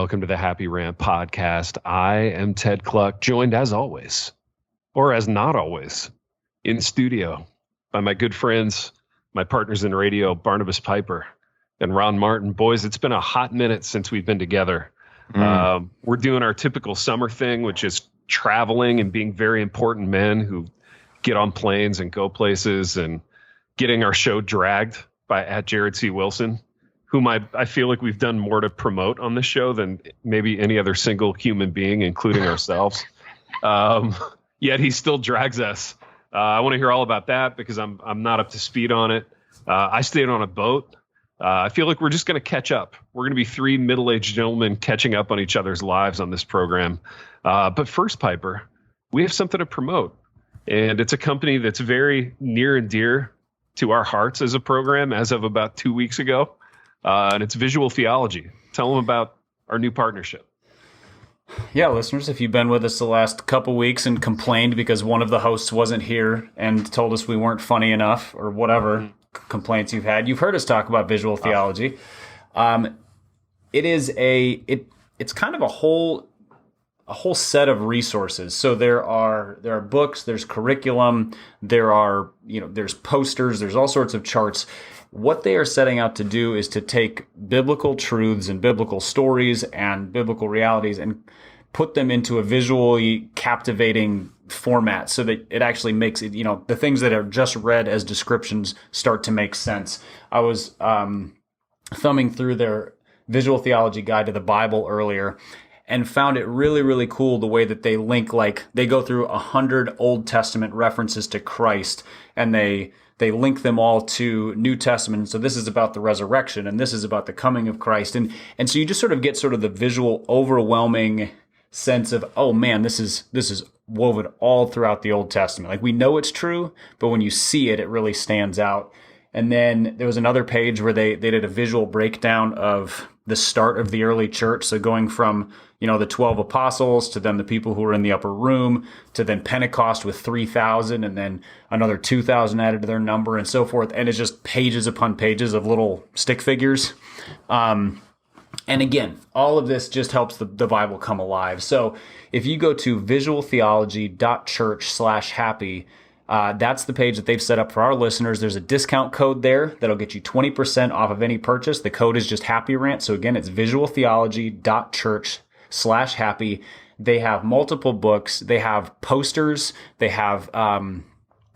welcome to the Happy Rant podcast. I am Ted Cluck, joined as always, or as not always, in studio by my good friends, my partners in radio, Barnabas Piper and Ron Martin. Boys, it's been a hot minute since we've been together. We're doing our typical summer thing, which is traveling and being very important men who get on planes and go places, and getting our show dragged by @JaredC.Wilson, whom I feel like we've done more to promote on this show than maybe any other single human being, including ourselves. Yet he still drags us. I want to hear all about that because I'm not up to speed on it. I stayed on a boat. I feel like we're just going to catch up. We're going to be three middle-aged gentlemen catching up on each other's lives on this program. But first, Piper, we have something to promote. And it's a company that's very near and dear to our hearts as a program as of about 2 weeks ago. And it's Visual Theology. Tell them about our new partnership. Yeah, listeners, if you've been with us the last couple weeks and complained because one of the hosts wasn't here and told us we weren't funny enough or whatever complaints you've had, you've heard us talk about visual theology. It's kind of a whole set of resources. So there are books, there's curriculum, there's posters, there's all sorts of charts. What they are setting out to do is to take biblical truths and biblical stories and biblical realities and put them into a visually captivating format so that it actually makes it, the things that are just read as descriptions start to make sense. I was thumbing through their Visual Theology Guide to the Bible earlier and found it really, really cool the way that they link, they go through 100 Old Testament references to Christ, and they link them all to New Testament. So this is about the resurrection, and this is about the coming of Christ. And so you just sort of get sort of the visual overwhelming sense of, oh man, this is woven all throughout the Old Testament. Like, we know it's true, but when you see it, it really stands out. And then there was another page where they did a visual breakdown of the start of the early church. So going from, the 12 apostles to then the people who were in the upper room to then Pentecost with 3,000 and then another 2,000 added to their number and so forth. And it's just pages upon pages of little stick figures. And again, all of this just helps the Bible come alive. So if you go to visualtheology.church/happy, that's the page that they've set up for our listeners. There's a discount code there that'll get you 20% off of any purchase. The code is just Happy Rant. So again, it's visualtheology.church/happy. They have multiple books. They have posters. They have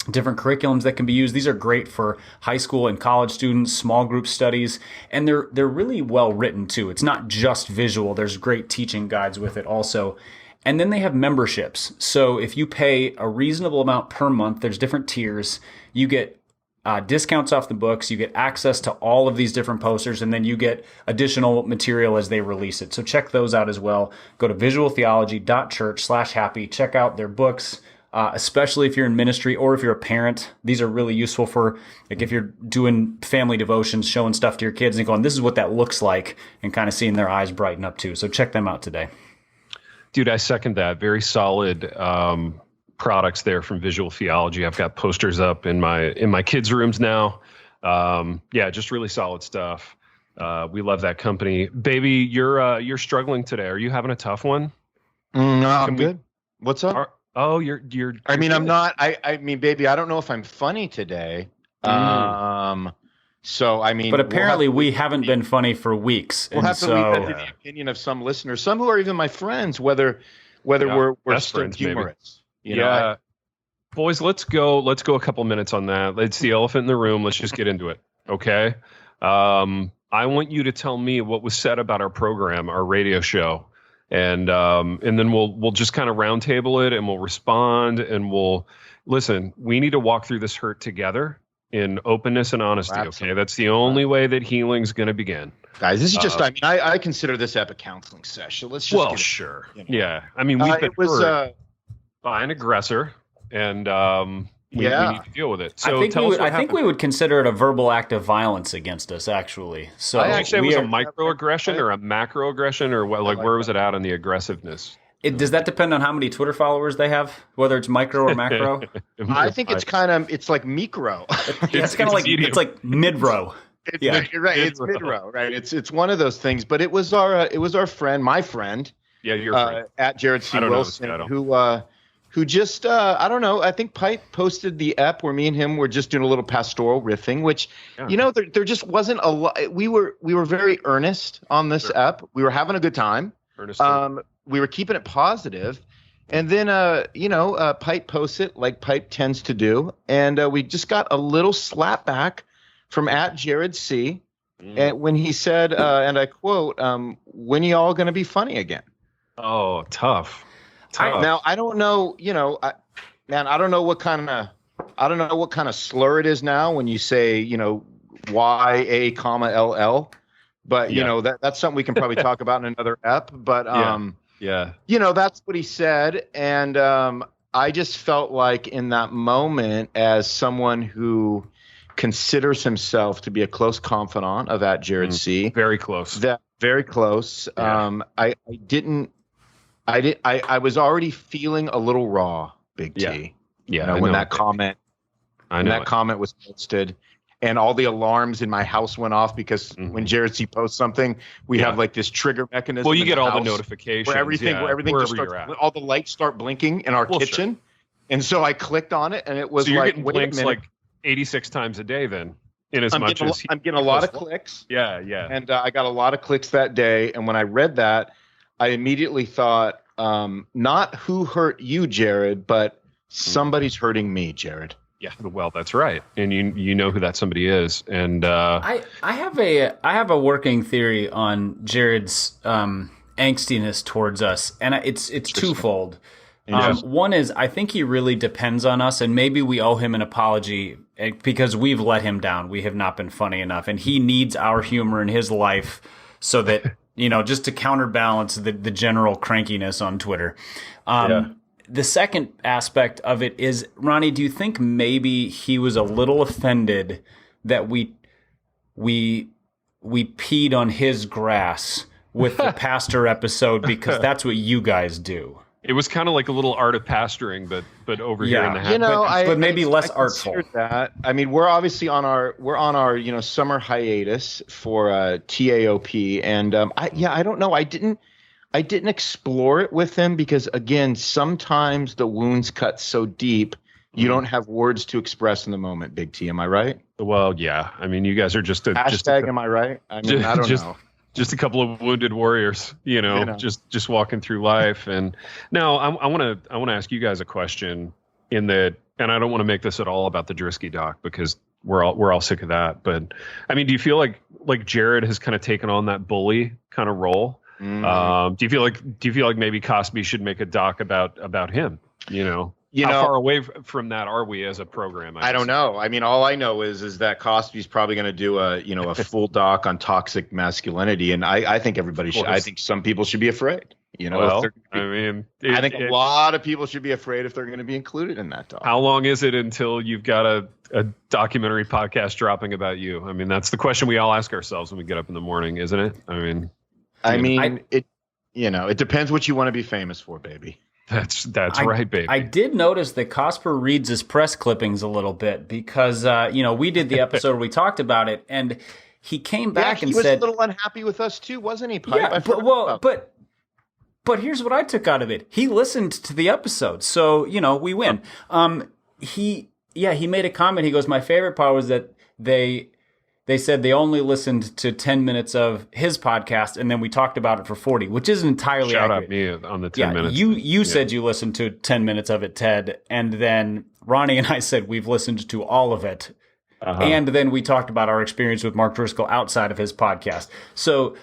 different curriculums that can be used. These are great for high school and college students, small group studies, and they're really well written too. It's not just visual. There's great teaching guides with it also. And then they have memberships. So if you pay a reasonable amount per month, there's different tiers. You get discounts off the books. You get access to all of these different posters, and then you get additional material as they release it. So check those out as well. Go to visualtheology.church/happy. Check out their books, especially if you're in ministry or if you're a parent. These are really useful for, if you're doing family devotions, showing stuff to your kids and going, this is what that looks like, and kind of seeing their eyes brighten up too. So check them out today. Dude, I second that. Very solid products there from Visual Theology. I've got posters up in my kids' rooms now. Just really solid stuff. We love that company. Baby, you're struggling today. Are you having a tough one? No, I'm good. What's up? You're I mean, I'm not. I mean, baby, I don't know if I'm funny today. So, I mean, but apparently we haven't been funny for weeks. We'll have to leave that to the opinion of some listeners, some who are even my friends, whether we're still friends, humorous. Boys, let's go a couple minutes on that. It's the elephant in the room. Let's just get into it. Okay. I want you to tell me what was said about our program, our radio show. And then we'll just kind of roundtable it, and we'll respond, and we'll listen. We need to walk through this hurt together in openness and honesty. Absolutely. Okay, that's the only way that healing's going to begin. Guys, this is just. I consider this a counseling session. Let's just. Sure. Yeah, I mean, we've been hurt by an aggressor, and we need to deal with it. So I think we would consider it a verbal act of violence against us, actually. So did you say it was a microaggression or a macroaggression, or what? Where was it at on the aggressiveness? Does that depend on how many Twitter followers they have, whether it's micro or macro? I think it's like micro. It's kind of like it's like mid-row. You're right. It's mid-row, right? It's one of those things. But it was our friend, my friend. Yeah, your friend at Jared C. Wilson, who just I don't know. I think Pipe posted the ep where me and him were just doing a little pastoral riffing, which there just wasn't a lot. We were very earnest on this ep. We were having a good time. We were keeping it positive. And then, Pipe posts it like Pipe tends to do. And we just got a little slap back from at Jared C. And when he said, and I quote, when y'all going to be funny again? Oh, tough. Now, I don't know, I don't know what kind of slur it is now when you say, YA, LL. But, that's something we can probably talk about in another ep. But, that's what he said. And I just felt like in that moment, as someone who considers himself to be a close confidant of at Jared C. Very close. Very close. Yeah. I was already feeling a little raw, Big T. Yeah. When that comment was posted. And all the alarms in my house went off because when Jared C posts something, we have like this trigger mechanism. Well, you get all the notifications where everything just starts, all the lights start blinking in our kitchen. Sure. And so I clicked on it, and it was you're getting blinks like 86 times a day then. I'm getting a lot of clicks. Yeah. And I got a lot of clicks that day. And when I read that, I immediately thought, not who hurt you, Jared, but somebody's hurting me, Jared. Yeah, well, that's right, and you know who that somebody is, and I have a working theory on Jared's angstiness towards us, and it's twofold. One is I think he really depends on us, and maybe we owe him an apology because we've let him down. We have not been funny enough, and he needs our humor in his life so that just to counterbalance the general crankiness on Twitter. The second aspect of it is, Ronnie, do you think maybe he was a little offended that we peed on his grass with the pastor episode because that's what you guys do? It was kind of like a little art of pastoring, but over here in the house. But maybe less artful. That. I mean, we're obviously on our summer hiatus for TAOP, and I don't know. I didn't explore it with him because, again, sometimes the wounds cut so deep you don't have words to express in the moment. Big T, am I right? Well, yeah. I mean, you guys are just am I right? I mean, I don't know. Just a couple of wounded warriors, just walking through life. And now I want to ask you guys a question in that, and I don't want to make this at all about the Drisky doc because we're all sick of that. But I mean, do you feel like Jared has kind of taken on that bully kind of role? Do you feel like maybe Cosby should make a doc about him? How far away from that are we as a program? I don't know. I mean, all I know is that Cosby's probably going to do a full doc on toxic masculinity, and I think everybody should. I think some people should be afraid. I think a lot of people should be afraid if they're going to be included in that doc. How long is it until you've got a documentary podcast dropping about you? I mean, that's the question we all ask ourselves when we get up in the morning, isn't it? It depends what you want to be famous for, baby. That's right, baby. I did notice that Cosper reads his press clippings a little bit because, we did the episode where we talked about it, and he came back and said... he was a little unhappy with us, too, wasn't he, Pipe? Yeah, but here's what I took out of it. He listened to the episode, so, we win. He made a comment. He goes, my favorite part was that they said they only listened to 10 minutes of his podcast, and then we talked about it for 40, which isn't entirely accurate. Shout out me on the 10 minutes. You said you listened to 10 minutes of it, Ted, and then Ronnie and I said we've listened to all of it. And then we talked about our experience with Mark Driscoll outside of his podcast. So,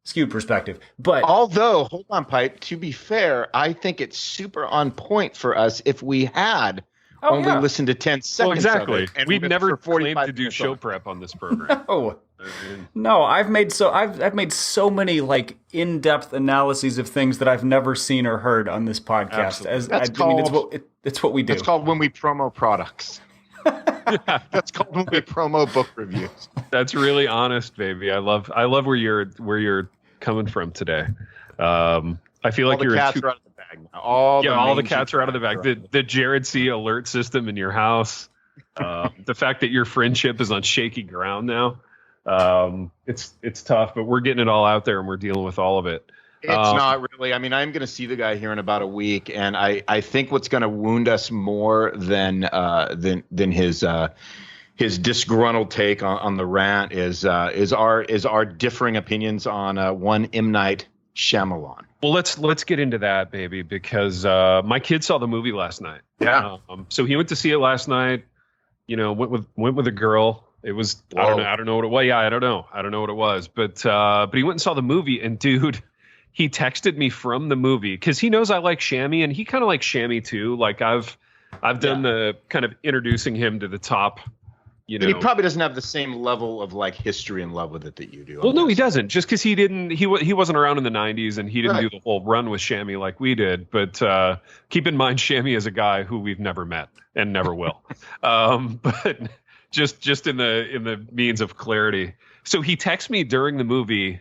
skewed perspective. But although, hold on, Pipe, to be fair, I think it's super on point for us if we had only listen to 10 seconds. Well, exactly. Of it, and we've never claimed to do show prep on this program. No, I've made so many like in-depth analyses of things that I've never seen or heard on this podcast. It's what we do. It's called when we promo products. That's called when we promo book reviews. That's really honest, baby. I love where you're coming from today. I feel like you're cats are out of the bag now. All the cats are out of the bag. The Jared C alert system in your house. The fact that your friendship is on shaky ground now. It's tough, but we're getting it all out there and we're dealing with all of it. It's not really. I mean, I'm going to see the guy here in about a week, and I think what's going to wound us more than his disgruntled take on the rant is our differing opinions on one M. Night Shyamalan. Well, let's get into that, baby, because my kid saw the movie last night. Yeah. So he went to see it last night. You know, went with a girl. It was I don't know what it was. Yeah, I don't know what it was, but he went and saw the movie, and dude, he texted me from the movie because he knows I like Shammy, and he kind of likes Shammy too. Like I've done the kind of introducing him to the top. You know, but he probably doesn't have the same level of like history and love with it that you do. Well, no, he doesn't. Just because he wasn't around in the '90s and he didn't do the whole run with Shammy like we did. But keep in mind, Shammy is a guy who we've never met and never will. But just in the means of clarity. So he texts me during the movie,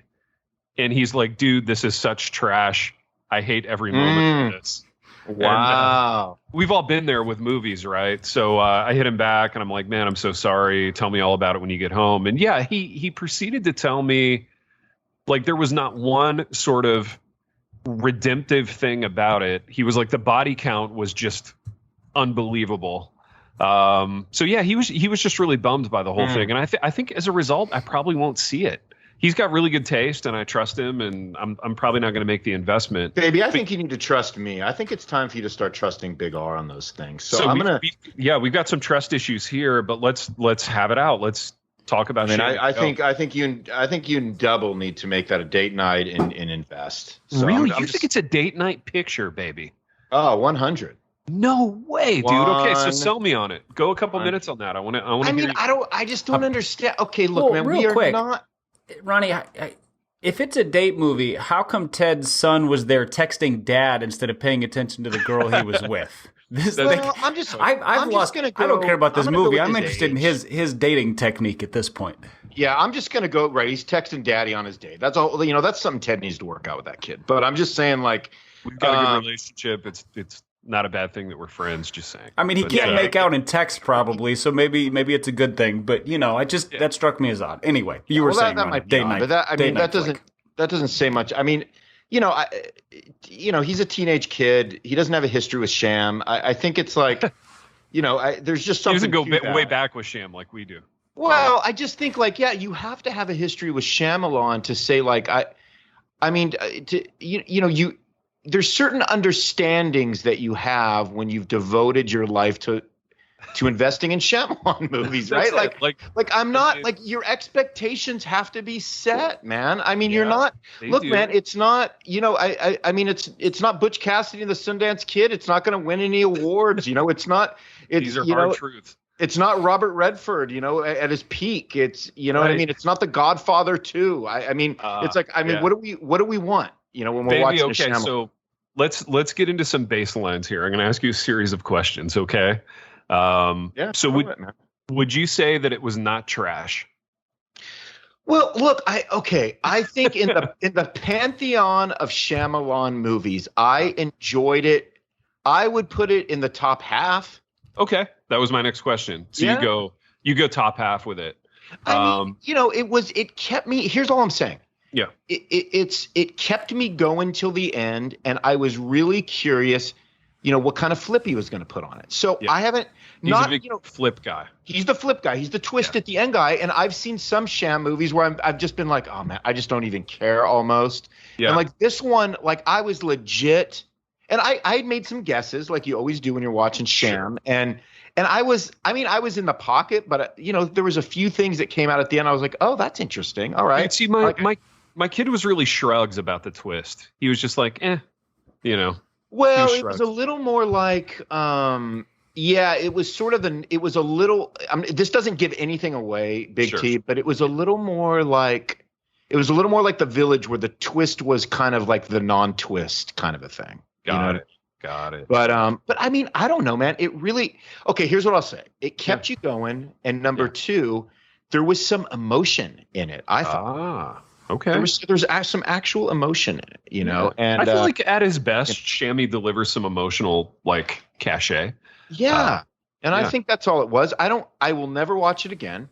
and he's like, "Dude, this is such trash. I hate every moment of this." Wow. And, we've all been there with movies, right? So I hit him back and I'm like, man, I'm so sorry. Tell me all about it when you get home. And yeah, he proceeded to tell me like there was not one sort of redemptive thing about it. He was like, the body count was just unbelievable. So yeah, he was just really bummed by the whole thing. And I think as a result, I probably won't see it. He's got really good taste, and I trust him, and I'm probably not going to make the investment. Baby, I think you need to trust me. I think it's time for you to start trusting Big R on those things. So we've got some trust issues here, but let's have it out. Let's talk about. I think you and Double need to make that a date night and invest. So really, you think it's a date night picture, baby? Oh, 100. No way, dude. Okay, so sell me on it. Go a couple minutes on that. I just don't understand. Okay, look, man, we are quick. not. Ronnie, if it's a date movie, how come Ted's son was there texting dad instead of paying attention to the girl he was with? I don't care about this movie. I'm interested in his dating technique at this point. Yeah, I'm just gonna go right. He's texting daddy on his date. That's all. You know, that's something Ted needs to work out with that kid. But I'm just saying, like, we've got a good relationship. It's not a bad thing that we're friends. Just saying. I mean, he can't make out in text probably, so maybe it's a good thing. But you know, that struck me as odd. Anyway, you were saying that might be odd, but that doesn't say much. I mean, you know, he's a teenage kid. He doesn't have a history with Sham. I think it's like, you know, there's just something. He doesn't go way back with Sham like we do. Well, I just think like, yeah, you have to have a history with Shyamalan to say like, there's certain understandings that you have when you've devoted your life to investing in Shyamalan movies, right? Like I'm not like your expectations have to be set, man. I mean, you're not. Look, man, it's not. You know, I mean, it's not Butch Cassidy and the Sundance Kid. It's not going to win any awards. You know, it's not. These are hard truths. It's not Robert Redford, you know, at his peak. It's what I mean. It's not The Godfather 2. I mean, it's like what do we want? You know, when we're watching a Shyamalan. So let's get into some baselines here. I'm going to ask you a series of questions, okay? So would you say that it was not trash? Well, look, I think in the pantheon of Shyamalan movies, I enjoyed it. I would put it in the top half. Okay, that was my next question. So you go top half with it. I mean, you know, it kept me. Here's all I'm saying. Yeah, it kept me going till the end, and I was really curious, you know, what kind of flip he was going to put on it. So I haven't. He's a big flip guy. He's the flip guy. He's the twist at the end guy. And I've seen some Sham movies where I've just been like, oh man, I just don't even care almost. Yeah. And like this one, like I was legit, and I had made some guesses like you always do when you're watching Sham, and I was in the pocket, but you know, there was a few things that came out at the end. I was like, oh, that's interesting. All right. See, my kid was really shrugs about the twist. He was just like, you know. Well, it was a little more like, yeah, it was sort of it was a little, this doesn't give anything away, Big T, but it was a little more like The Village, where the twist was kind of like the non-twist kind of a thing. Got it. But I mean, I don't know, man. It really, okay, here's what I'll say. It kept you going. And number two, there was some emotion in it, I thought. Okay. There's some actual emotion in it, you know. And I feel like at his best, Shammy delivers some emotional like cachet. Yeah. I think that's all it was. I will never watch it again.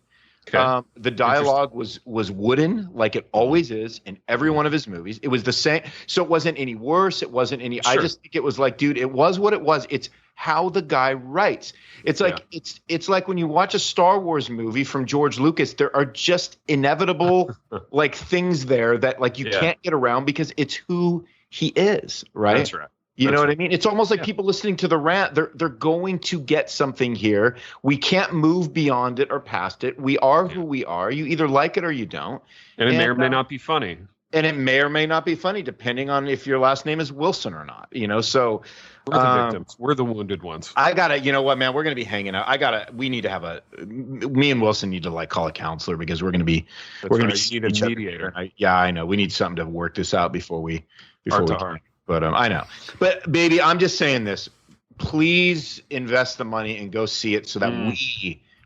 Okay. The dialogue was wooden, like it always is in every one of his movies. It was the same, so it wasn't any worse. It wasn't any. Sure. I just think it was like, dude, it was what it was. It's how the guy writes. It's like it's like when you watch a Star Wars movie from George Lucas, there are just inevitable like things there that like you can't get around because it's who he is, right? That's right. You know what I mean? It's almost like people listening to the rant, they're going to get something here. We can't move beyond it or past it. We are who we are. You either like it or you don't. And it may or may not be funny. And it may or may not be funny, depending on if your last name is Wilson or not. You know, so we're the victims. We're the wounded ones. I gotta, you know what, man? We're gonna be hanging out. We need to have me and Wilson need to like call a counselor because we're gonna be need a mediator. I know. We need something to work this out before we. Heart. But I know. But baby, I'm just saying this. Please invest the money and go see it so that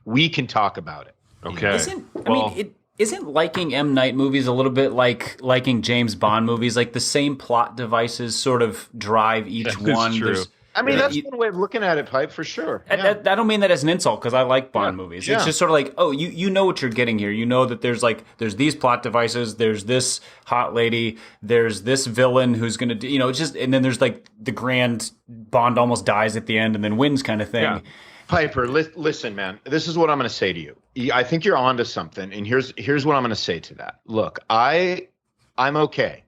we can talk about it. Okay. Isn't liking M. Night movies a little bit like liking James Bond movies? Like the same plot devices sort of drive each one. True. I mean, that's one way of looking at it, Pipe, for sure. I don't mean that as an insult because I like Bond movies. It's just sort of like, oh, you know what you're getting here. You know that there's these plot devices, there's this hot lady, there's this villain who's going to do, and then there's like the grand Bond almost dies at the end and then wins kind of thing. Yeah. Piper, listen, man, this is what I'm going to say to you. I think you're onto something, and here's what I'm going to say to that. Look, I'm okay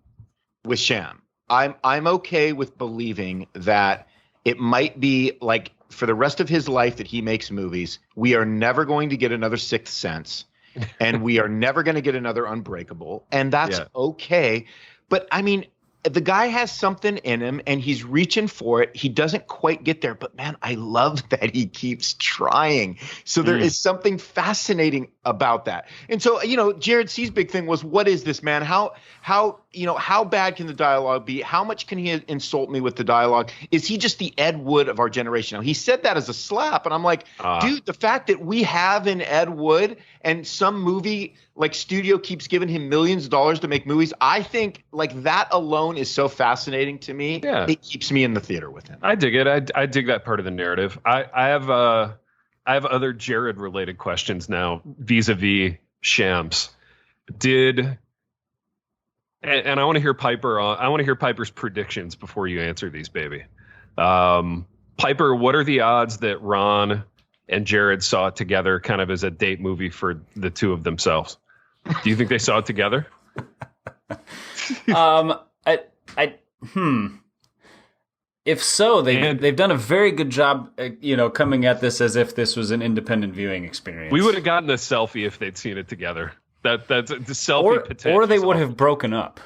with Sham. I'm okay with believing that it might be like for the rest of his life that he makes movies, we are never going to get another Sixth Sense and we are never going to get another Unbreakable. And that's okay. But I mean, the guy has something in him and he's reaching for it. He doesn't quite get there, but man, I love that he keeps trying. So there is something fascinating about that. And so, Jared C's big thing was, what is this, man? How bad can the dialogue be? How much can he insult me with the dialogue? Is he just the Ed Wood of our generation? Now, he said that as a slap. And I'm like, dude, the fact that we have an Ed Wood and some movie like studio keeps giving him millions of dollars to make movies, I think like that alone is so fascinating to me. Yeah. It keeps me in the theater with him. I dig it. I dig that part of the narrative. I have other Jared related questions now vis-a-vis Shams. And I want to hear Piper's predictions before you answer these, baby. Piper, what are the odds that Ron and Jared saw it together kind of as a date movie for the two of themselves? Do you think they saw it together? If so, they've done a very good job, coming at this as if this was an independent viewing experience. We would have gotten a selfie if they'd seen it together. That's the selfie potential. Or they would have broken up.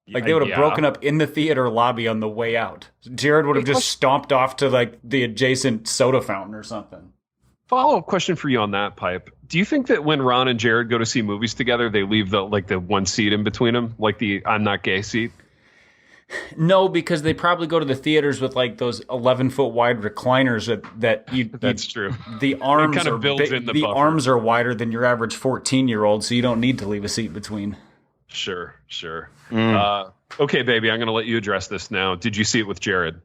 Like they would have broken up in the theater lobby on the way out. Jared would have just stomped off to like the adjacent soda fountain or something. Follow-up question for you on that, Pipe. Do you think that when Ron and Jared go to see movies together, they leave the one seat in between them, like the I'm not gay seat? No, because they probably go to the theaters with like those 11-foot wide recliners that you. That's true. The arms kind of are builds in the arms are wider than your average 14-year-old, so you don't need to leave a seat between. Sure. Okay, baby, I'm going to let you address this now. Did you see it with Jared?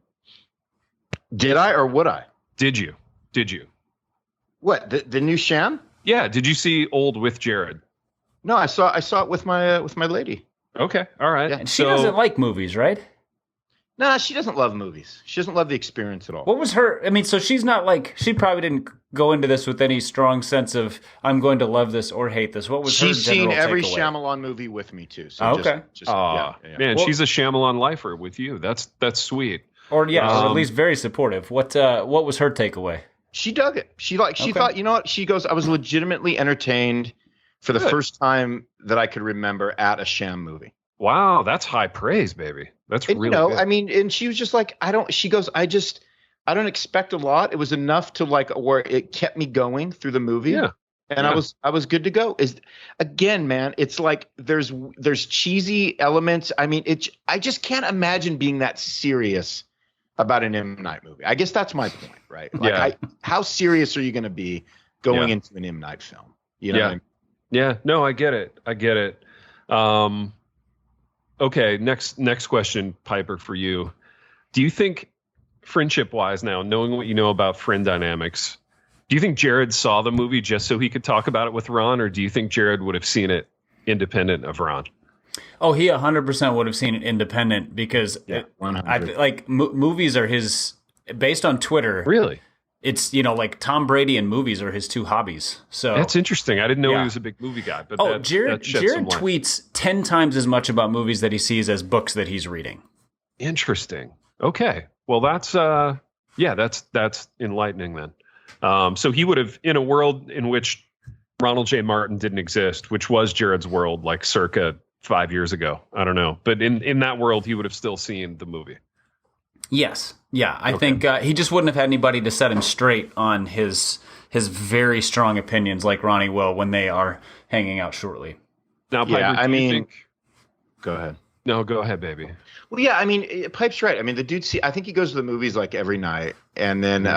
Did I or would I? Did you? What, the new Sham? Yeah. Did you see Old with Jared? No, I saw it with my lady. Okay. All right. Yeah. And she doesn't like movies, right? Nah, she doesn't love movies. She doesn't love the experience at all. What was her? I mean, so she's not like, she probably didn't go into this with any strong sense of I'm going to love this or hate this. What was her general She's seen every takeaway? Shyamalan movie with me too. So okay. Man, she's a Shyamalan lifer with you. That's sweet. Or at least very supportive. What was her takeaway? She dug it. She thought, you know what? She goes, I was legitimately entertained for the first time that I could remember at a Sham movie. Wow, that's high praise, baby. That's really good. I mean, and she was just like, I don't expect a lot. It was enough to like where it kept me going through the movie. Yeah. And I was good to go. Again, man, it's like there's cheesy elements. I mean, I just can't imagine being that serious about an M. Night movie. I guess that's my point, right? Like, how serious are you going to be going into an M. Night film? You know what I mean? Yeah. No, I get it. Okay. Next question, Piper, for you. Do you think friendship wise now, knowing what you know about friend dynamics, Do you think Jared saw the movie just so he could talk about it with Ron, or do you think Jared would have seen it independent of Ron? Oh, he 100% would have seen it independent because movies are his, based on Twitter. Really? It's, like Tom Brady and movies are his two hobbies. So that's interesting. I didn't know he was a big movie guy. But Jared tweets 10 times as much about movies that he sees as books that he's reading. Interesting. Okay. Well, that's enlightening then. So he would have, in a world in which Ronald J. Martin didn't exist, which was Jared's world, like circa 5 years ago. I don't know. But in that world, he would have still seen the movie. Yes. Yeah. I think he just wouldn't have had anybody to set him straight on his very strong opinions like Ronnie will when they are hanging out shortly. Now, Piper, go ahead. No, go ahead, baby. Well, yeah, I mean, Pipe's right. I mean, the dude, I think he goes to the movies like every night, and then,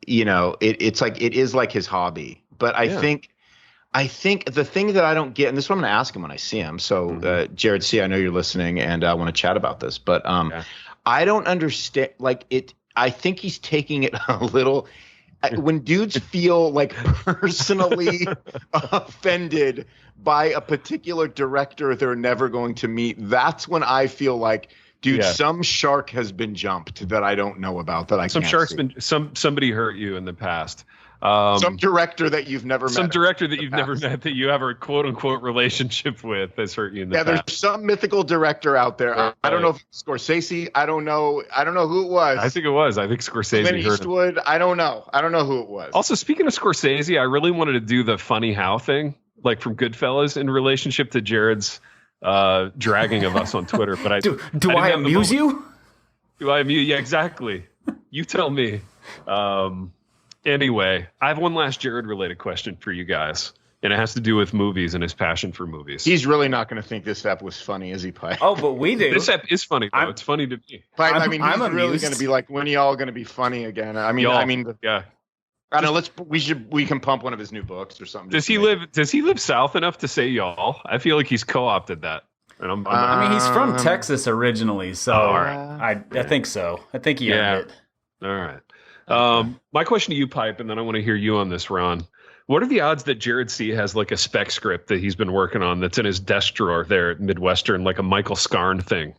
it's like, it is like his hobby. But I think the thing that I don't get, and this is what I'm going to ask him when I see him. So, Jared C., I know you're listening, and I want to chat about this, but I don't understand. Like I think he's taking it a little. When dudes feel like personally offended by a particular director they're never going to meet, that's when I feel like, dude, some shark has been jumped that I don't know about, that I some can't shark's see. been somebody hurt you in the past. Some director that you've never met. Some director that you've never met that you have a quote unquote relationship with has hurt you in the past. There's some mythical director out there. I don't know if it's Scorsese. I don't know who it was. I think it was. I think Scorsese. Clint Eastwood. I don't know who it was. Also, speaking of Scorsese, I really wanted to do the funny how thing, like from Goodfellas, in relationship to Jared's dragging of us on Twitter. But I do I amuse you? Do I amuse? Yeah, exactly. You tell me. Anyway, I have one last Jared-related question for you guys, and it has to do with movies and his passion for movies. He's really not going to think this ep was funny, is he, Pi? Oh, but we do. This ep is funny, though. It's funny to me. Pi, I mean, he's really going to be like, when are y'all going to be funny again? I mean, yeah. I don't know. We can pump one of his new books or something. Does he live south enough to say y'all? I feel like he's co-opted that. And I mean, he's from Texas originally, so I think so. I think he earned it. All right. My question to you, Pipe, and then I want to hear you on this, Ron. What are the odds that Jared C. has like a spec script that he's been working on that's in his desk drawer there at Midwestern, like a Michael Scarn thing?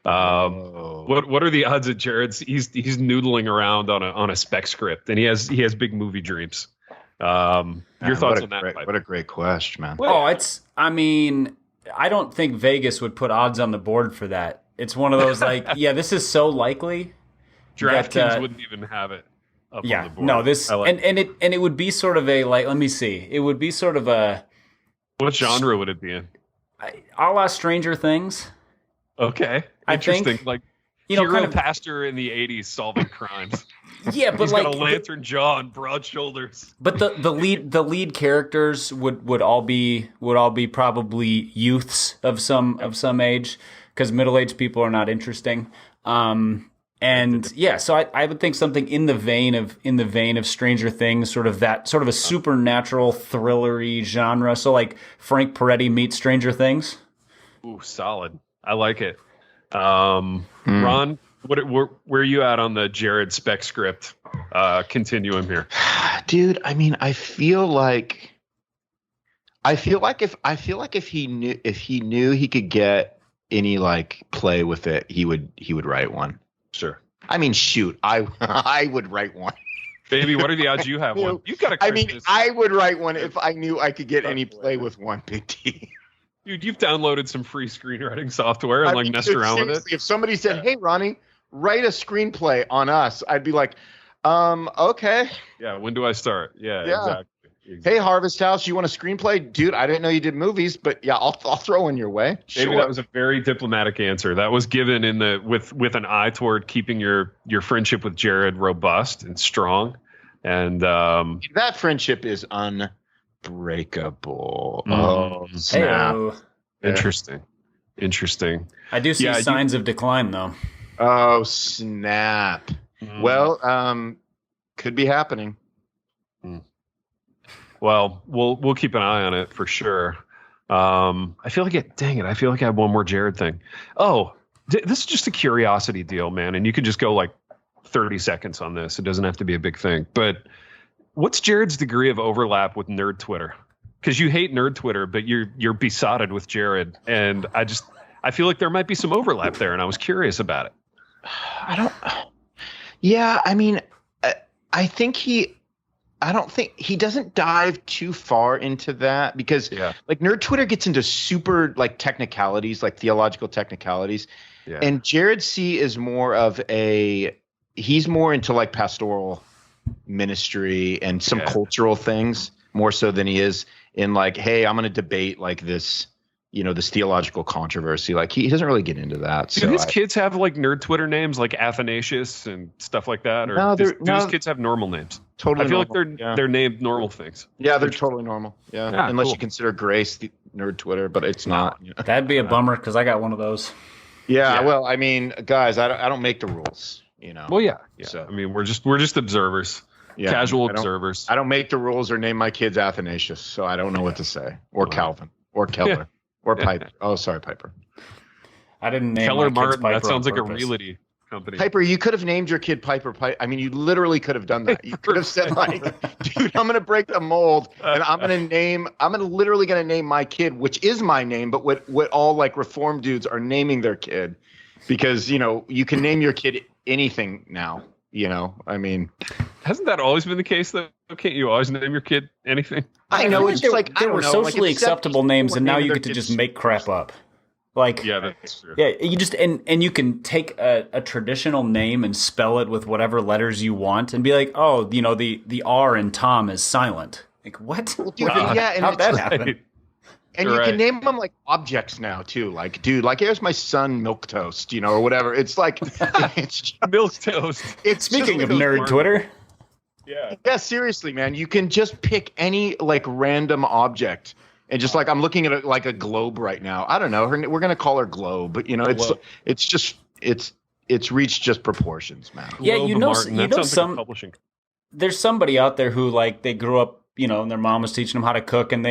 What are the odds that Jared's he's noodling around on a spec script and he has big movie dreams? Your thoughts on that? What a great question, man. I mean, I don't think Vegas would put odds on the board for that. It's one of those like, this is so likely. DraftKings wouldn't even have it up on the board. No, this it would be sort of a like. Let me see. It would be sort of a. What genre would it be in? A la Stranger Things. Okay, interesting. Like hero pastor in the '80s solving crimes. Yeah, but he's got a lantern jaw and broad shoulders. But the lead characters would all be probably youths of some age, because middle-aged people are not interesting. So I would think something in the vein of Stranger Things, sort of a supernatural thrillery genre. So like Frank Peretti meets Stranger Things. Ooh, solid. I like it. Ron, where are you at on the Jared spec script continuum here? Dude, I mean, I feel like if he knew he could get any like play with it, he would write one. Sure. I mean, shoot, I would write one. Baby, what are the odds you have one? You've got a. I mean, I would write one if I knew I could get any play with one. Big T. Dude, you've downloaded some free screenwriting software and messed around with it. If somebody said, "Hey, Ronnie, write a screenplay on us," I'd be like, okay. Yeah. When do I start? Yeah. Exactly. Hey, Harvest House, you want a screenplay? Dude, I didn't know you did movies, but yeah, I'll throw in your way. Maybe sure. That was a very diplomatic answer. That was given with an eye toward keeping your friendship with Jared robust and strong. And that friendship is unbreakable. Oh, snap. Interesting. I do see signs of decline, though. Oh, snap. Well, could be happening. Well, we'll keep an eye on it for sure. I feel like I feel like I have one more Jared thing. Oh, this is just a curiosity deal, man. And you can just go like 30 seconds on this. It doesn't have to be a big thing. But What's Jared's degree of overlap with nerd Twitter? Because you hate nerd Twitter, but you're besotted with Jared, and I feel like there might be some overlap there, and I was curious about it. Yeah, I mean, I don't think he doesn't dive too far into that because like nerd Twitter gets into super like technicalities, like theological technicalities. Yeah. And Jared C is more of he's more into like pastoral ministry and some cultural things more so than he is in like, hey, I'm going to debate like this, this theological controversy. Like he doesn't really get into that. Do his kids have like nerd Twitter names like Athanasius and stuff like that? Or do his kids have normal names? Totally. I feel normal. like they're named normal things. Yeah, they're totally normal. Yeah. Unless you consider Grace the nerd Twitter, but it's not. That'd be a bummer because I got one of those. Yeah. Well, I mean, guys, I don't make the rules, Well, yeah. So I mean, we're just observers. Yeah, casual observers. I don't make the rules or name my kids Athanasius, so I don't know what to say. Or Calvin. Or Keller. Or Piper. Oh, sorry, Piper. I didn't name Keller my Martin. kids Piper. That sounds like a realty company. Piper, you could have named your kid Piper. I mean, you literally could have done that. You could have said like, dude, I'm going to break the mold and I'm literally going to name my kid, which is my name, but what all like reform dudes are naming their kid because, you can name your kid anything now. I mean, hasn't that always been the case though? Can't you always name your kid anything? I know it's like there were socially acceptable names, and now you get to just make crap up. Like, yeah, that's true. Yeah, you just and you can take a traditional name and spell it with whatever letters you want, and be like, oh, the R in Tom is silent. Like what? Well, dude, yeah, how'd that happen? And you can name them like objects now too. Like, dude, like here's my son Milk Toast, or whatever. It's like it's Milk Toast. It's speaking of nerd Twitter. Yeah. Yeah, seriously, man. You can just pick any like random object and just like I'm looking at like a globe right now. I don't know. We're gonna call her Globe, but it's reached just proportions, man. Yeah, publishing. There's somebody out there who like they grew up, and their mom was teaching them how to cook, and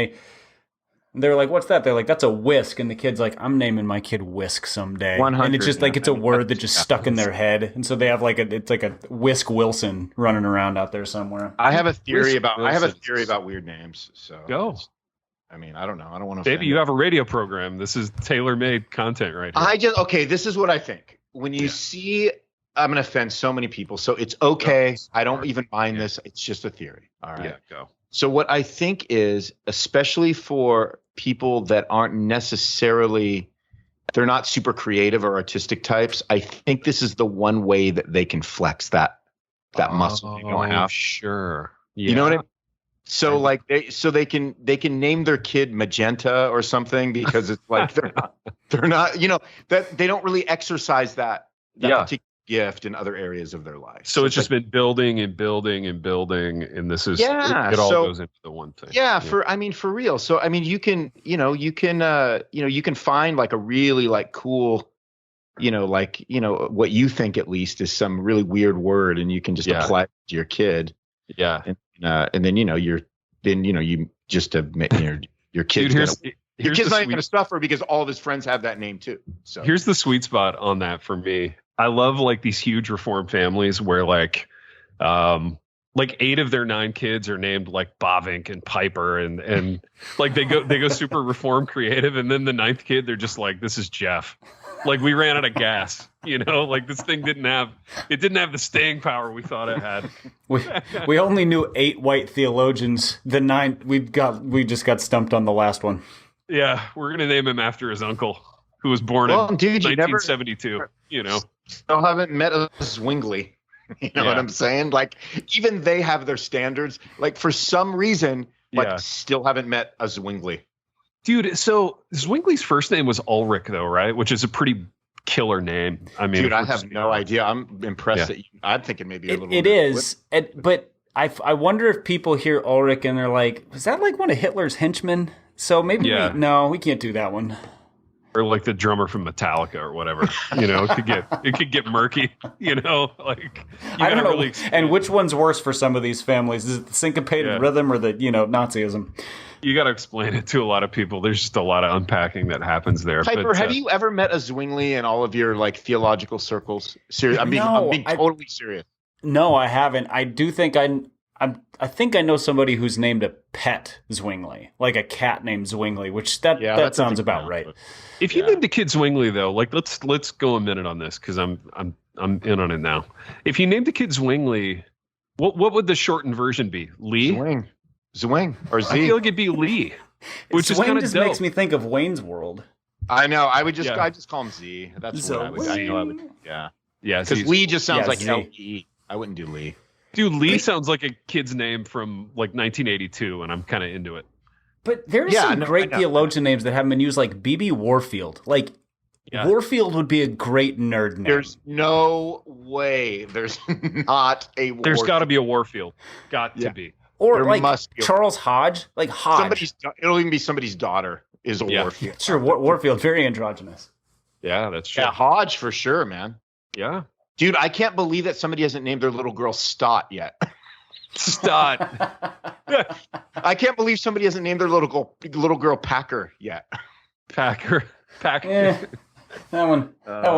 they're like, what's that? They're like, that's a whisk. And the kid's like, I'm naming my kid Whisk someday. 100, and it's just like, it's a word that just stuck in their head. And so they have it's like a Whisk Wilson running around out there somewhere. I have a theory about weird names. So go. I mean, I don't know. I don't want to. Baby, you have a radio program. This is tailor-made content right here. This is what I think. When you see, I'm going to offend so many people. So it's okay. I don't even mind this. It's just a theory. All right. Yeah, go. So what I think is, especially for people that aren't necessarily, they're not super creative or artistic types, I think this is the one way that they can flex that muscle they don't have. Sure. Yeah. You know what I mean? So like they can name their kid Magenta or something because it's like they're not that they don't really exercise that particular gift in other areas of their life. So it's just been building and building and building, and this is it all goes into the one thing. Yeah, for real. So I mean, you can find like a really like cool, what you think at least is some really weird word, and you can just apply it to your kid. Yeah, and then you just admit your kid's your kid's not even gonna suffer because all of his friends have that name too. So here's the sweet spot on that for me. I love like these huge reform families where like 8 of their 9 kids are named like Bavink and Piper and like they go super reform creative, and then the 9th kid they're just like, this is Jeff. Like we ran out of gas, like this thing didn't have the staying power we thought it had. We only knew 8 white theologians. The 9 we just got stumped on the last one. Yeah, we're gonna name him after his uncle, who was born in 1972. Still haven't met a Zwingli. You know what I'm saying? Like even they have their standards. Like for some reason, still haven't met a Zwingli. Dude, so Zwingli's first name was Ulrich, though, right? Which is a pretty killer name. I mean, dude, I have no idea. I'm impressed that I'm thinking maybe a little. It is, but I wonder if people hear Ulrich and they're like, "Was that like one of Hitler's henchmen?" So maybe we can't do that one. Or like the drummer from Metallica or whatever. It could get murky. I don't know. And which one's worse for some of these families? Is it the syncopated rhythm or the Nazism? You got to explain it to a lot of people. There's just a lot of unpacking that happens there. Piper, have you ever met a Zwingli in all of your like theological circles? Serious, I'm being totally serious. No, I haven't. I do think I I think I know somebody who's named a pet Zwingli, like a cat named Zwingli, which that sounds about right. If you named the kid Zwingli, though, like let's go a minute on this because I'm in on it now. If you named the kid Zwingli, what would the shortened version be? Lee? Zwing or Z? I feel like it'd be Lee, which Zwing is kind of just makes me think of Wayne's World. I know. I just call him Z. That's what I would. Yeah. Because Lee just sounds like L-E. I wouldn't do Lee. Dude, Lee sounds like a kid's name from like 1982, and I'm kind of into it. But there's some great theologian names that haven't been used, like B.B. Warfield. Like, Warfield would be a great nerd name. There's no way. There's not a Warfield. There's got to be a Warfield. Got to be. Or there like Charles Hodge. Like Hodge. It'll even be somebody's daughter is a Warfield. Sure, Warfield, very androgynous. Yeah, that's true. Yeah, Hodge for sure, man. Yeah. Dude, I can't believe that somebody hasn't named their little girl Stott yet. Stott. I can't believe somebody hasn't named their little girl Packer yet. Packer. That one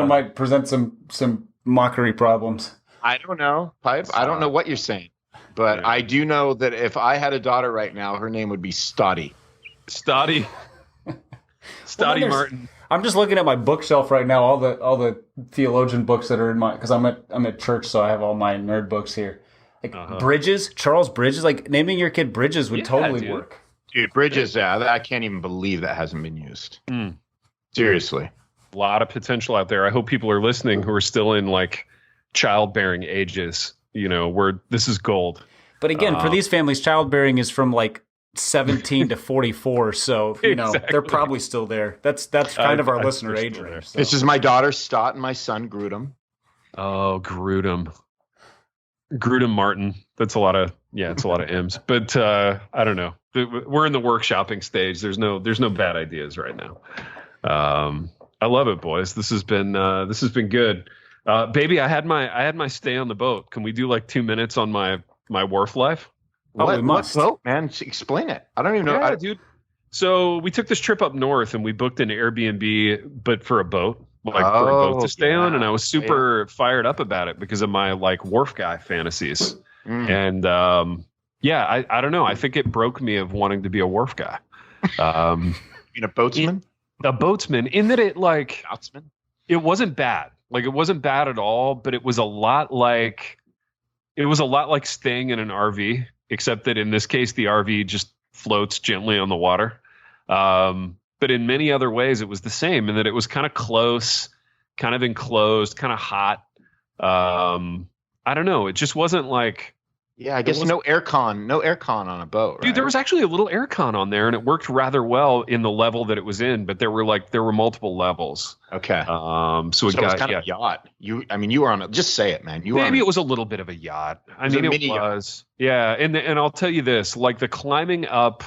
might present some mockery problems. I don't know, Pipe. I don't know what you're saying, but I do know that if I had a daughter right now, her name would be Stotty. Stotty Martin. I'm just looking at my bookshelf right now. All the theologian books that are in my, because I'm at church, so I have all my nerd books here. Like Bridges, Charles Bridges. Like naming your kid Bridges would totally work. Dude, Bridges. Yeah, I can't even believe that hasn't been used. Seriously, a lot of potential out there. I hope people are listening who are still in like childbearing ages. You know, where this is gold. But again, for these families, childbearing is from like 17 to 44, so you know they're probably still there. That's kind of our listener age range. So. This is my daughter Stott and my son Grudem. Oh, Grudem Martin. That's a lot of it's a lot of M's. But I don't know. We're in the workshopping stage. There's no bad ideas right now. I love it, boys. This has been good. Baby, I had my stay on the boat. Can we do like 2 minutes on my wharf life? We must. What boat, man? Explain it. I don't even know. Yeah, dude. So we took this trip up north and we booked an Airbnb, but for a boat, for a boat to stay on. And I was super fired up about it because of my like wharf guy fantasies. And I don't know. I think it broke me of wanting to be a wharf guy. Being a boatsman? A boatsman in that it wasn't bad. Like it wasn't bad at all, but it was a lot like staying in an RV. Except that in this case, the RV just floats gently on the water. But in many other ways, it was the same in that it was kind of close, kind of enclosed, kind of hot. I don't know. It just wasn't like... Yeah, I guess no aircon on a boat, right? Dude, there was actually a little aircon on there, and it worked rather well in the level that it was in. But there were multiple levels. Okay. So it was kind of a yacht. You were on it. Just say it, man. Maybe it was a little bit of a yacht. I mean, it was. Yeah, and I'll tell you this: like the climbing up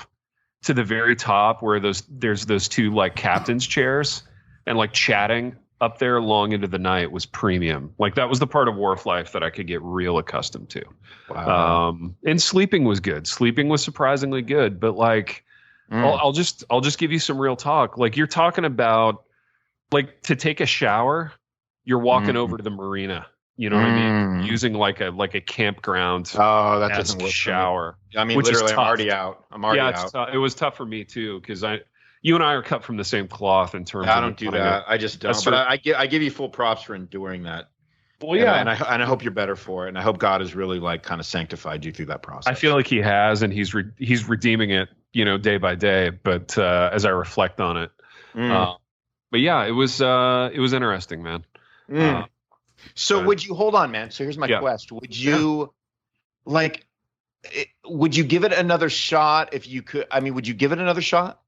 to the very top, where there's those two like captain's chairs, and like chatting up there long into the night was premium. Like that was the part of wharf life that I could get real accustomed to. Wow. And sleeping was good. Sleeping was surprisingly good, but like, I'll just give you some real talk. Like you're talking about like to take a shower, you're walking over to the marina, you know what I mean? Using like a campground. Oh, that doesn't work. Shower. I mean, literally I'm already out. It was tough for me too. Cause you and I are cut from the same cloth in terms of... I don't do that. I just don't. But I give you full props for enduring that. Well, yeah. And I hope you're better for it. And I hope God has really like kind of sanctified you through that process. I feel like he has, and he's redeeming it, day by day. But as I reflect on it. But yeah, it was interesting, man. So would you... Hold on, man. So here's my question. Would you... would you give it another shot if you could? I mean, would you give it another shot?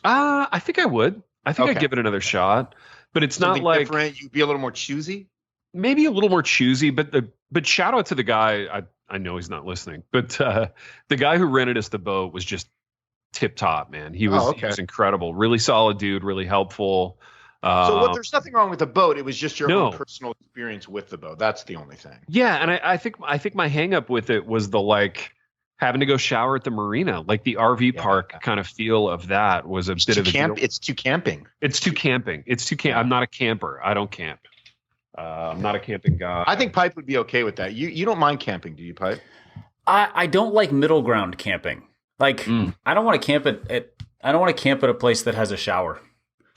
I think I would. I think I'd give it another shot, but it's something not like different. You'd be a little more choosy. Maybe a little more choosy, but shout out to the guy. I know he's not listening, but the guy who rented us the boat was just tip top, man. He was incredible, really solid dude, really helpful. So there's nothing wrong with the boat. It was just your own personal experience with the boat. That's the only thing. Yeah, and I think my hang up with it was the like having to go shower at the marina, like the RV park kind of feel of that was a bit of a deal. It's too camping. I'm not a camper. I don't camp. I'm not a camping guy. I think Pipe would be okay with that. You don't mind camping, do you, Pipe? I don't like middle ground camping. Like I don't want to camp I don't want to camp at a place that has a shower.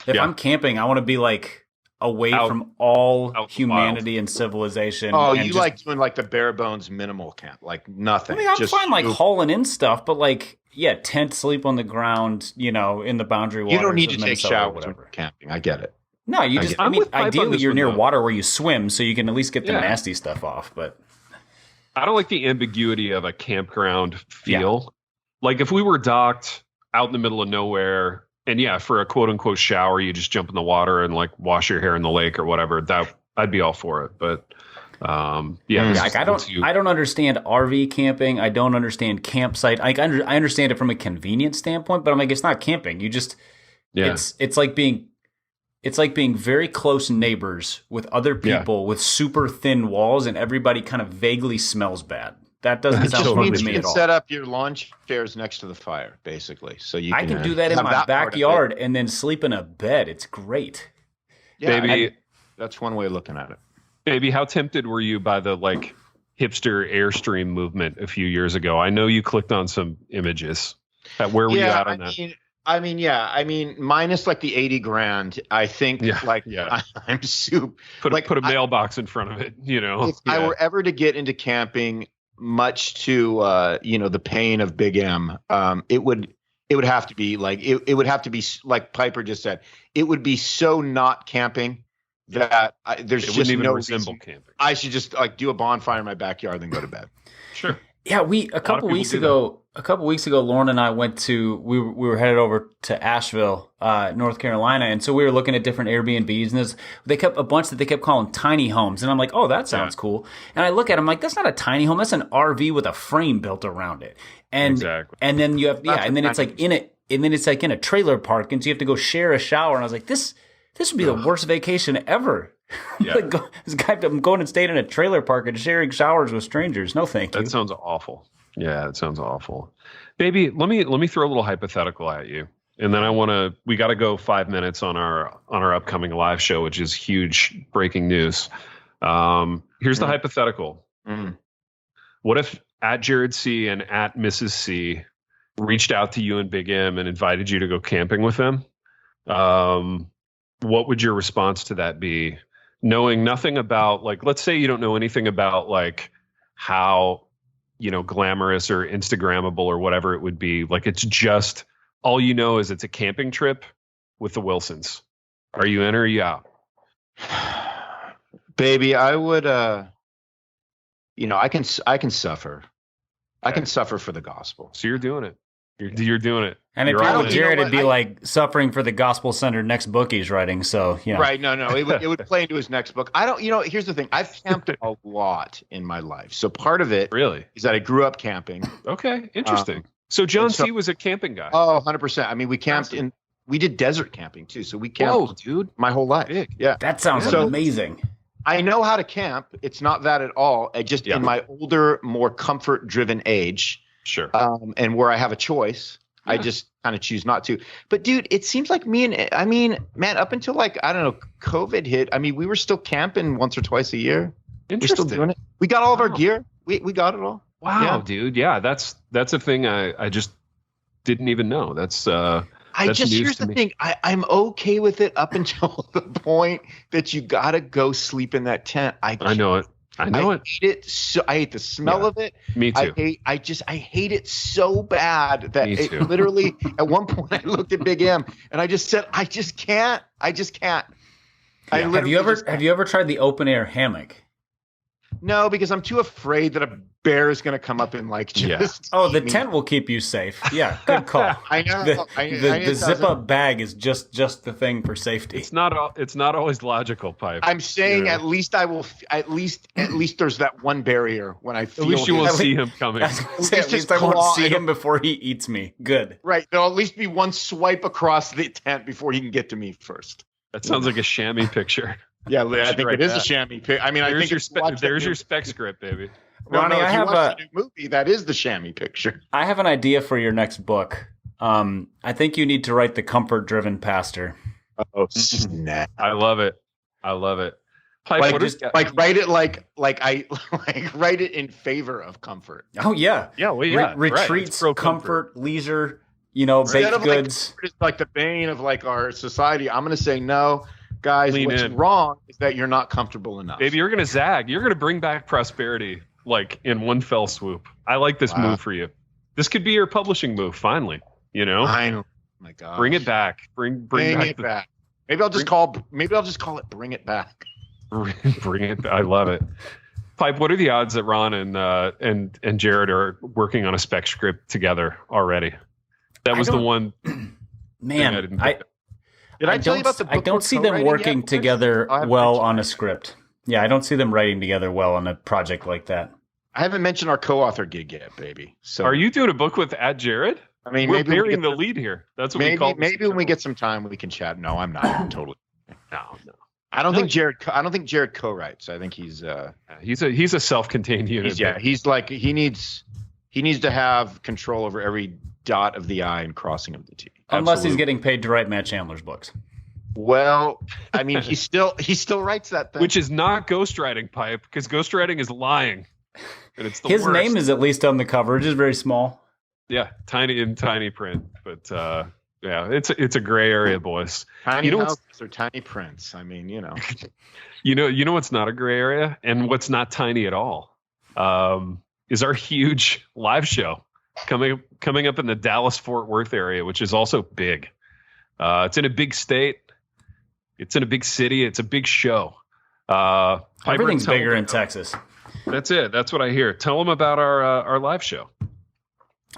If I'm camping, I want to be like away from all humanity and civilization. Oh, and you like doing like the bare bones minimal camp, like nothing. I mean, I'm fine like hauling in stuff, but like, tent, sleep on the ground, in the boundary waters. You don't need to take Minnesota showers when camping. I get it. No, you just, ideally you're near water where you swim, so you can at least get the nasty stuff off. But I don't like the ambiguity of a campground feel. Yeah. Like if we were docked out in the middle of nowhere, and for a quote unquote shower, you just jump in the water and like wash your hair in the lake or whatever. That I'd be all for it. But like I don't understand RV camping. I don't understand campsite. I understand it from a convenience standpoint, but I'm like, it's not camping. You just it's like being very close neighbors with other people with super thin walls, and everybody kind of vaguely smells bad. That doesn't sound fun to me at all. Set up your lawn chairs next to the fire, basically, so I can do that in my backyard and then sleep in a bed. It's great. Yeah, baby, that's one way of looking at it. Baby, how tempted were you by the like hipster Airstream movement a few years ago? I know you clicked on some images. Where were you at on that? I mean, minus like the 80 grand, I think I'm super. Put a mailbox in front of it, If I were ever to get into camping, much to the pain of Big M, it would have to be like it would have to be like Piper just said. It would be so not camping that there's just no reason. Camping. I should just like do a bonfire in my backyard and then go to bed. Sure. Yeah, a couple weeks ago, Lauren and I we were headed over to Asheville, North Carolina, and so we were looking at different Airbnbs, and they kept calling tiny homes, and I'm like, oh, that sounds cool. And I look at them like, that's not a tiny home, that's an RV with a frame built around it. And exactly. And then you have and then it's like in a trailer park, and so you have to go share a shower. And I was like, this would be the worst vacation ever. Yeah. I'm going and staying in a trailer park and sharing showers with strangers. No, thank you. That sounds awful. Yeah, it sounds awful. Baby, let me throw a little hypothetical at you. And then we got to go 5 minutes on our upcoming live show, which is huge breaking news. Here's the hypothetical. What if at Jared C and at Mrs. C reached out to you and Big M and invited you to go camping with them? What would your response to that be? Knowing nothing about, like, let's say you don't know anything about like how, glamorous or Instagrammable or whatever it would be. Like, it's just all you know is it's a camping trip with the Wilsons. Are you in or are you out? Baby, I would, I can suffer. I can suffer for the gospel. So you're doing it. You're doing it. And if you're Jared, it'd be like suffering for the gospel centered next book he's writing. So, Right. No. It would play into his next book. Here's the thing. I've camped a lot in my life. So part of it really is that I grew up camping. Okay. Interesting. So John C was a camping guy. Oh, 100%. I mean, we camped we did desert camping too. So we camped my whole life. Yeah. That sounds amazing. I know how to camp. It's not that at all. I just in my older, more comfort driven age. Sure. And where I have a choice, I just kind of choose not to. But dude, it seems like man, up until like, I don't know, COVID hit. I mean, we were still camping once or twice a year. We're still doing it. We got all of our gear. We got it all. Wow, dude. Yeah, that's a thing I just didn't even know. That's here's the thing. I'm okay with it up until the point that you gotta go sleep in that tent. I know it. I hate it. So I hate the smell of it. Me too. I hate it so bad that it literally at one point I looked at Big M and I just said, I just can't. Yeah. Have you ever tried the open air hammock? No, because I'm too afraid that a bear is going to come up and like just. Oh, the tent will keep you safe. Yeah, good call. I know. The zip up bag is just the thing for safety. It's not always logical, Pipe. I'm saying at least I will. At least there's that one barrier when I feel. At least you won't see him coming. At least I won't see him before he eats me. Good. Right. There'll at least be one swipe across the tent before he can get to me first. That sounds like a chamois picture. Yeah, I think it is a chamois picture. I mean, I think there's your spec script, baby. Ronnie, I have a new movie. That is the chamois picture. I have an idea for your next book. I think you need to write The Comfort-Driven Pastor. Oh, snap. I love it. Pipe, Like what just is, like write it like I like write it in favor of comfort. Oh yeah, yeah, well, yeah, retreats, right. comfort, leisure. Baked goods. Like, it's like the bane of like our society. I'm going to say no, guys. Lean what's in. wrong is that you're not comfortable enough. Baby, you're gonna zag. You're gonna bring back prosperity like in one fell swoop. I like this move for you. This could be your publishing move. Finally, I know. My God, bring it back. Bring it back. Maybe I'll just call it Bring It Back. Bring it. I love it. Pipe, what are the odds that Ron and Jared are working on a spec script together already? That was the one. Man, Did I tell you about the book? I don't see them working together well on a script. Yeah, I don't see them writing together well on a project like that. I haven't mentioned our co-author gig yet, baby. So are you doing a book with Jared? I mean, we're maybe burying the lead here. That's what we call. Maybe when we get some time, we can chat. No, I'm not totally. No. I don't think Jared co-writes. I think he's a self-contained unit. He needs to have control over every dot of the I and crossing of the T. Unless he's getting paid to write Matt Chandler's books. Well, I mean, he still writes that thing. Which is not ghostwriting, Pipe, because ghostwriting is lying. And it's his worst. name is at least on the cover. It is very small. Yeah, tiny print. But yeah, it's a gray area, boys. Tiny houses or tiny prints. I mean, You know what's not a gray area and what's not tiny at all is our huge live show coming up in the Dallas-Fort Worth area, which is also big. It's in a big state. It's in a big city. It's a big show. Everything's bigger in Texas. That's it. That's what I hear. Tell them about our live show.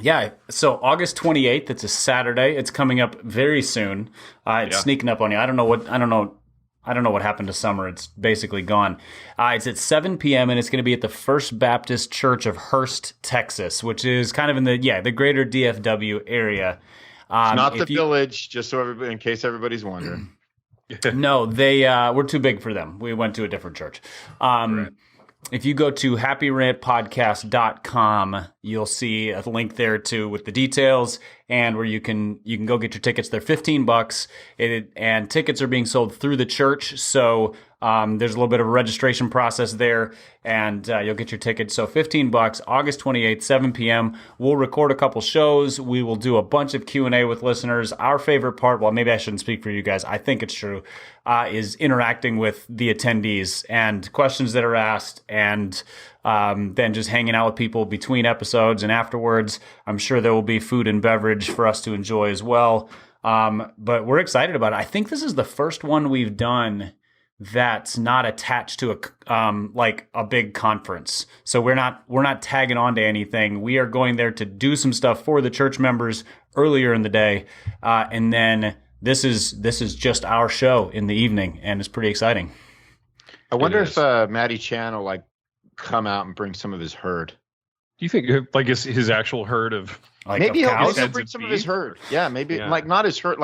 Yeah, so August 28th, it's a Saturday. It's coming up very soon. It's sneaking up on you. I don't know what happened to summer. It's basically gone. It's at 7 p.m. and it's going to be at the First Baptist Church of Hurst, Texas, which is kind of in the greater DFW area. It's not the Village, just so everybody, in case everybody's wondering. No, they were too big for them. We went to a different church. Right. If you go to happyrantpodcast.com, you'll see a link there too with the details and where you can go get your tickets. They're $15, and tickets are being sold through the church. So there's a little bit of a registration process there, and you'll get your tickets. So $15, August 28th, 7 p.m. We'll record a couple shows. We will do a bunch of Q&A with listeners. Our favorite part, well, maybe I shouldn't speak for you guys. I think it's true, is interacting with the attendees and questions that are asked, and then just hanging out with people between episodes and afterwards. I'm sure there will be food and beverage for us to enjoy as well. But we're excited about it. I think this is the first one we've done that's not attached to a big conference. So we're not tagging on to anything. We are going there to do some stuff for the church members earlier in the day, and then this is just our show in the evening, and it's pretty exciting. I wonder if Matty Chan will come out and bring some of his herd. Do you think his actual herd of maybe he'll bring some of his herd? Yeah, maybe not his herd,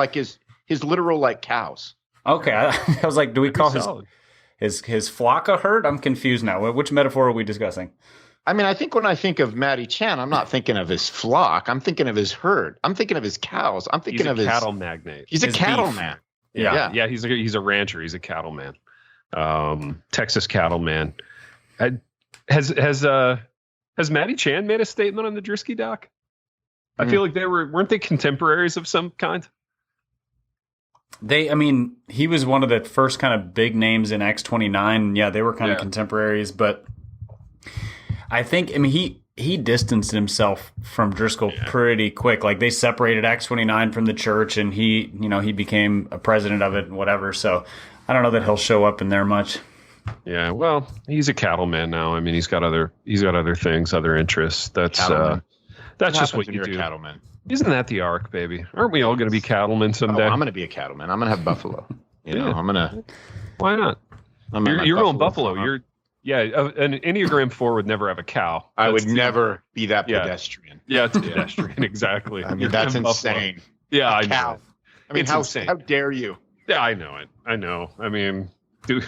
his literal cows. Okay, I was like, do we call his flock a herd? I'm confused now. Which metaphor are we discussing? I mean, I think when I think of Matty Chan, I'm not thinking of his flock. I'm thinking of his herd. I'm thinking of his cows. I'm thinking of his cattle magnate. He's a cattleman. Yeah. He's a rancher. He's a cattleman. Texas cattleman. Has Matty Chan made a statement on the Drisky doc? I feel like weren't they contemporaries of some kind? He was one of the first kind of big names in X-29. Yeah, they were kind of contemporaries, but I think, he distanced himself from Driscoll pretty quick. Like, they separated X-29 from the church, and he became a president of it and whatever. So I don't know that he'll show up in there much. Yeah, well, he's a cattleman now. I mean, he's got other things, other interests. That's just what you do. A cattleman. Isn't that the arc, baby? Aren't we all going to be cattlemen someday? I'm going to be a cattleman. I'm going to have buffalo. I'm going to. Why not? You're going buffalo. An Enneagram 4 would never have a cow. I would never be that pedestrian. Yeah, it's pedestrian, exaccly. I mean, that's insane. Buffalo. Yeah, I know. I mean, how dare you? Yeah, I know it. I know. I mean, do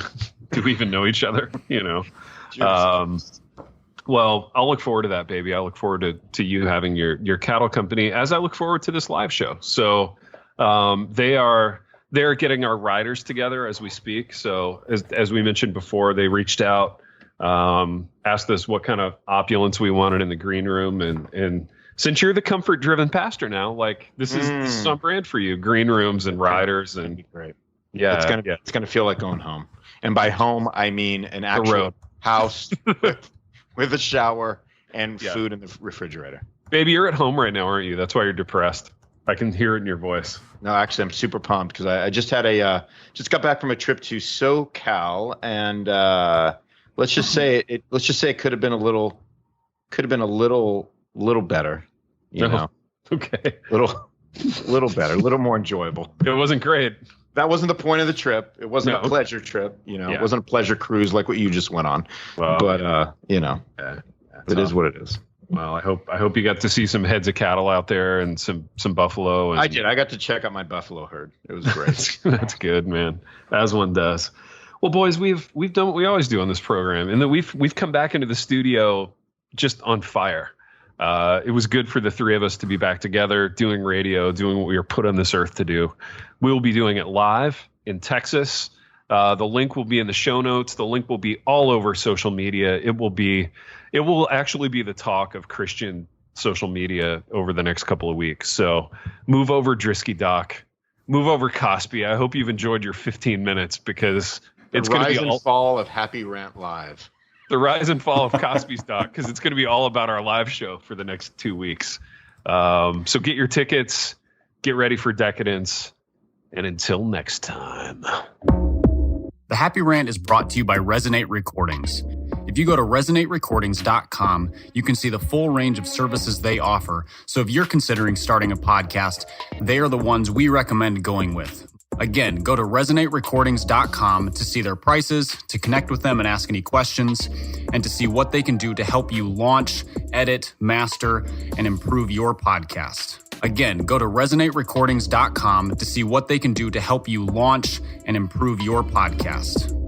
we even know each other? Well, I'll look forward to that, baby. I look forward to you having your cattle company, as I look forward to this live show. So they are they're getting our writers together as we speak. So as we mentioned before, they reached out, asked us what kind of opulence we wanted in the green room. And since you're the comfort driven pastor now, like this is on brand for you, green rooms and writers and great. Yeah. It's going to feel like going home. And by home, I mean an actual house with a shower and food in the refrigerator. Baby, you're at home right now, aren't you? That's why you're depressed. I can hear it in your voice. No, actually, I'm super pumped because I just had just got back from a trip to SoCal, and let's just say it could have been a little better, you know. Okay. Little better, a little more enjoyable. It wasn't great. That wasn't the point of the trip. It wasn't a pleasure trip, you know. It wasn't a pleasure cruise like what you just went on. Well, but you know, it is what it is. Well, I hope you got to see some heads of cattle out there and some buffalo. And I did. I got to check out my buffalo herd. It was great. That's good, man. As one does. Well, boys, we've done what we always do on this program, and that we've come back into the studio just on fire. It was good for the three of us to be back together, doing radio, doing what we were put on this earth to do. We'll be doing it live in Texas. The link will be in the show notes. The link will be all over social media. It will actually be the talk of Christian social media over the next couple of weeks. So move over, Drisky Doc. Move over, Cosby. I hope you've enjoyed your 15 minutes because it's going to be all fall of Happy Rant Live. The rise and fall of Cosby's Doc, because it's going to be all about our live show for the next 2 weeks. So get your tickets, get ready for decadence, and until next time. The Happy Rant is brought to you by Resonate Recordings. If you go to resonaterecordings.com, you can see the full range of services they offer. So if you're considering starting a podcast, they are the ones we recommend going with. Again, go to resonaterecordings.com to see their prices, to connect with them and ask any questions, and to see what they can do to help you launch, edit, master, and improve your podcast. Again, go to resonaterecordings.com to see what they can do to help you launch and improve your podcast.